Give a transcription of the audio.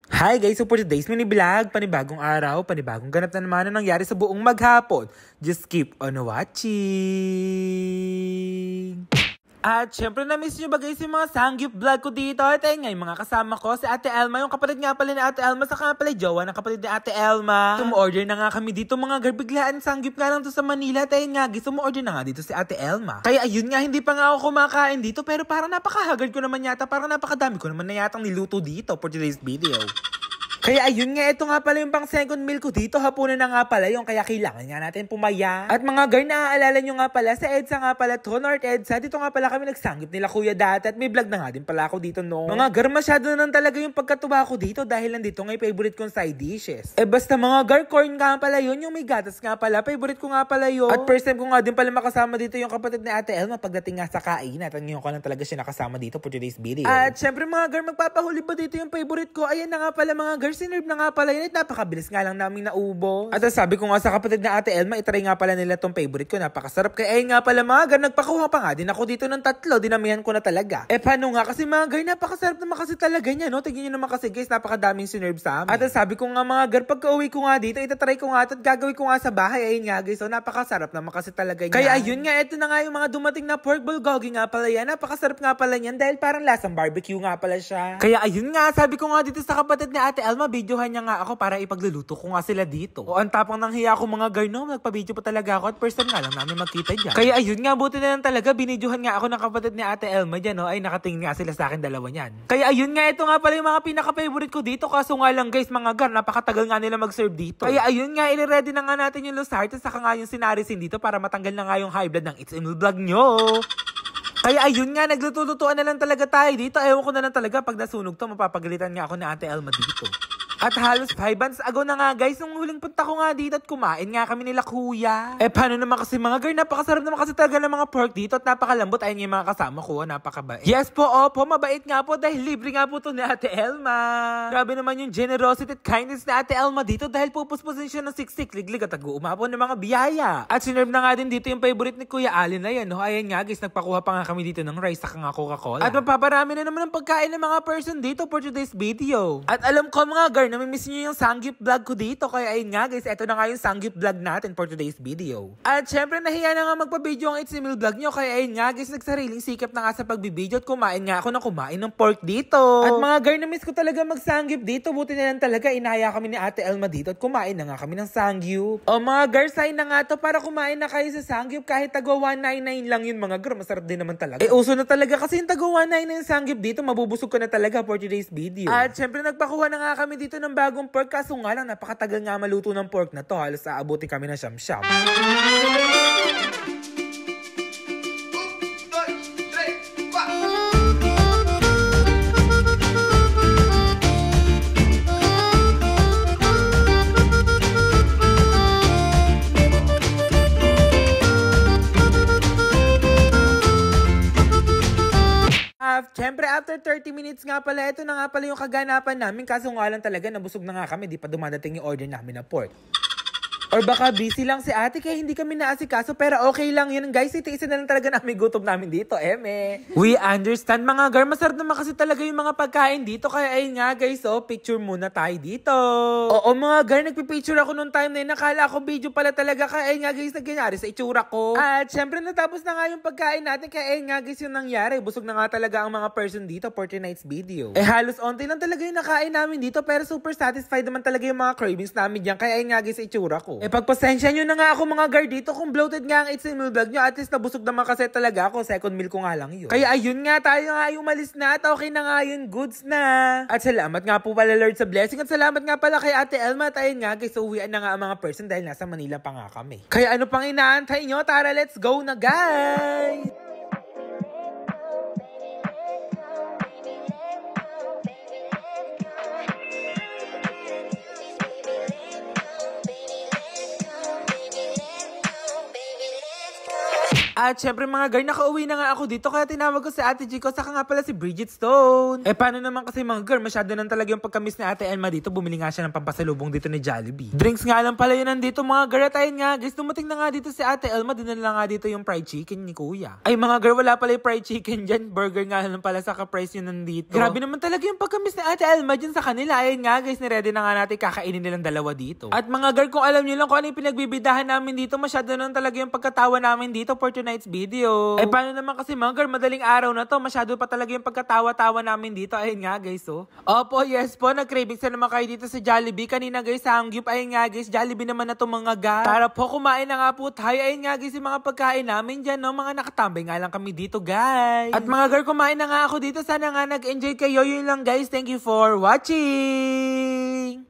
Hi guys! So for today's mini vlog, panibagong araw, panibagong ganap na naman na nangyari sa buong maghapon. Just keep on watching! At syempre na-miss nyo ba guys yung mga sanggip vlog ko dito? At ayun nga, yung mga kasama ko, si Ate Elma, yung kapatid nga pala ni Ate Elma, saka nga pala jowa ng kapatid ni Ate Elma. Sumu-order na nga kami dito mga garbiglaan, sanggip nga lang to sa Manila. At ayun nga guys, sumu-order na nga dito si Ate Elma. Kaya ayun nga, hindi pa nga ako kumakain dito, pero parang napakahagard ko naman yata, parang napakadami ko naman na yatang niluto dito for today's video. Kaya ayun nga, ito nga pala yung pang second meal ko dito. Hapunan na nga pala yung kaya kailangan nga natin pumaya. At mga girl, naaalala nyo nga pala, sa EDSA nga pala to, North EDSA, dito nga pala kami nagsanggip nila kuya dati. At may vlog na nga din pala ako dito no. Mga girl, masyado na talaga yung pagkatuwa ko dito dahil nandito nga yung favorite kong side dishes. Basta mga girl, corn nga pala yun, yung may gatas nga pala, favorite ko nga pala yun. At first time ko nga din pala makasama dito yung kapatid ni Ate Elma pagdating nga sa kain. At ngayon ko lang talaga siya nakasama dito for today's video. At syempre mga girl, magpapahuli ba dito yung favorite ko? Ayan na nga pala mga girl, sinerve na nga pala yun at napakabilis nga lang namin naubos. At sabi ko nga sa kapatid na Ate Elma, itry nga pala nila tong favorite ko, napakasarap. Kaya ayun nga pala mga girl, nagpakuha pa nga din ako dito ng 3, dinamihan ko na talaga. Paano nga kasi mga girl, napakasarap naman kasi talaga niya no. Tignan nyo naman kasi guys, napakadaming sinerve sa amin. At sabi ko nga mga girl, pagka uwi ko nga dito, itatry ko nga at gagawin ko nga sa bahay. Ayun nga guys, so napakasarap naman kasi talaga niya. Kaya ayun nga, ito na nga yung mga dumating na pork bulgogi nga pala yan. Napakasarap nga pala niyan dahil parang lasang barbecue nga pala siya. Kaya ayun nga, sabi ko nga dito sa kapatid ni Ate Elma, videohan niya nga ako para ipagluluto ko nga sila dito. O ang tapang nang hiya ko mga girl no, nagpa-video pa talaga ako at first time nga lang namin magkita dyan. Kaya ayun nga, buti na lang talaga, binidyohan nga ako ng kapatid ni Ate Elma dyan no, ay nakatingin nga sila sa akin dalawa niyan. Kaya ayun nga, ito nga pala yung mga pinaka-favorite ko dito, kaso nga lang guys mga girl, napakatagal nga nila mag-serve dito. Kaya ayun nga, i-ready na nga natin yung Losart at saka nga yung sinarisin dito para matanggal na nga yung high blood ng It's Emil Vlog nyo. Kaya ayun nga, nagluto-lutuan na lang talaga tayo dito. Ewan ko na lang talaga pag nasunog to, mapapagalitan nga ako ni Ate Elma dito. At halos 5 months ago na nga guys, nung huling punta ko nga dito at kumain nga kami nila kuya. Paano naman kasi mga girl, napakasarap naman kasi talaga ng mga pork dito at napakalambot. Ayun yung mga kasama ko, napakabait. Yes po, opo, mabait nga po dahil libre nga po to ni Ate Elma. Grabe naman yung generosity at kindness ni Ate Elma dito dahil pupuspusin siya ng siksik, liglig at nag-uumapo ng mga biyaya. At sinerve na nga din dito yung favorite ni Kuya Alin na yan. No? Ayan nga guys, nagpakuha pa nga kami dito ng rice saka nga Coca-Cola. At mapaparami na naman ang pagkain ng mga person dito for today's video. At alam ko mga girl, namimiss nyo yung sanggip vlog ko dito. Kaya ayun nga guys, eto na nga yung sanggip vlog natin for today's video. At syempre nahiya na nga magpa-video ang It's Emil Vlog nyo. Kaya ayun nga guys, nagsariling sikap na nga sa pagbibideo at kumain nga ako ng kumain ng pork dito. At mga girl, namiss ko talaga magsanggip dito. Buti na lang talaga, inaya kami ni Ate Elma dito at kumain na nga kami ng sangyup. O mga girl, sign na nga to para kumain na kayo sa sangyup. Kahit tagwa 199 lang yun mga girl, masarap din naman talaga. Uso na talaga kasi yung tagwa 199 sangyup dito, mabubusog ko na talaga for today's video. At syempre nagpakuha na nga kami dito ng bagong pork, kaso nga lang napakatagal nga maluto ng pork na to, halos aabutin kami ng siyam-siyam. Siyempre, after 30 minutes nga pala, ito na nga pala yung kaganapan namin. Kaso nga lang talaga, nabusog na nga kami. Di pa dumadating yung order namin na pork. Or baka busy lang si ate kaya hindi kami naasikaso, pero okay lang yun guys, itiisin na lang talaga namin gutom namin dito, We understand mga girl, masarap naman kasi talaga yung mga pagkain dito, kaya ayun nga guys, picture muna tayo dito. Oo mga girl, nagpipicture ako nung time na yun, nakala ko video pala talaga, kaya ayun nga guys, nagyari sa itsura ko. At syempre natapos na nga yung pagkain natin, kaya ayun nga guys yung nangyari, busog na nga talaga ang mga person dito for tonight's video. Halos onti lang talaga yung nakain namin dito, pero super satisfied naman talaga yung mga cravings namin dyan, kaya ayun nga guys sa itsura ko. Pagpasensya nyo na nga ako mga girl dito kung bloated nga ang It's Emil Vlog nyo. At least nabusog naman kasi talaga ako. Second meal ko nga lang yun. Kaya ayun nga, tayo nga yung umalis na at okay na nga yun, goods na. At salamat nga po pala Lord sa blessing. At salamat nga pala kay Ate Elma. At ayun nga guys, uwian na nga ang mga person dahil nasa Manila pa nga kami. Kaya ano pang inaantay nyo? Tara, let's go na guys! At syempre mga girl, nakauwi na nga ako dito kaya tinawag ko si Ate G ko, saka nga pala si Bridget Stone. Paano naman kasi mga girl, masyado nang talaga yung pagkamis ni Ate Elma dito, bumili nga siya ng pampasalubong dito ni Jollibee. Drinks nga lang pala yun nandito mga girl, at ayun nga guys, dumating na nga dito si Ate Elma, dinala nga dito yung fried chicken ni Kuya. Ay mga girl, wala pala yung fried chicken dyan, burger nga lang pala sa ka-price yun nandito. Grabe naman talaga yung pagkamis ni Ate Elma dyan sa kanila. Ayun nga guys, niready na nga natin kakainin nilang dalawa dito. At mga girl, kung alam niyo lang kung ano yung pinagbibidahan namin dito, masyado nang talaga yung pagkatawa namin dito for tonight's video. Paano naman kasi mga girl, madaling araw na to, masyado pa talaga yung pagkatawa-tawa namin dito. Ayun nga guys, oh. Opo, yes po, nag-cravings na naman kayo dito sa Jollibee. Kanina guys, Sangyup, ayun nga guys, Jollibee naman na to mga guys. Tara po, kumain na nga po tayo. Ayun nga guys, yung mga pagkain namin dyan, no? Mga nakatambay nga lang kami dito guys. At mga girl, kumain na nga ako dito. Sana nga nag-enjoy kayo. Yun lang guys, thank you for watching.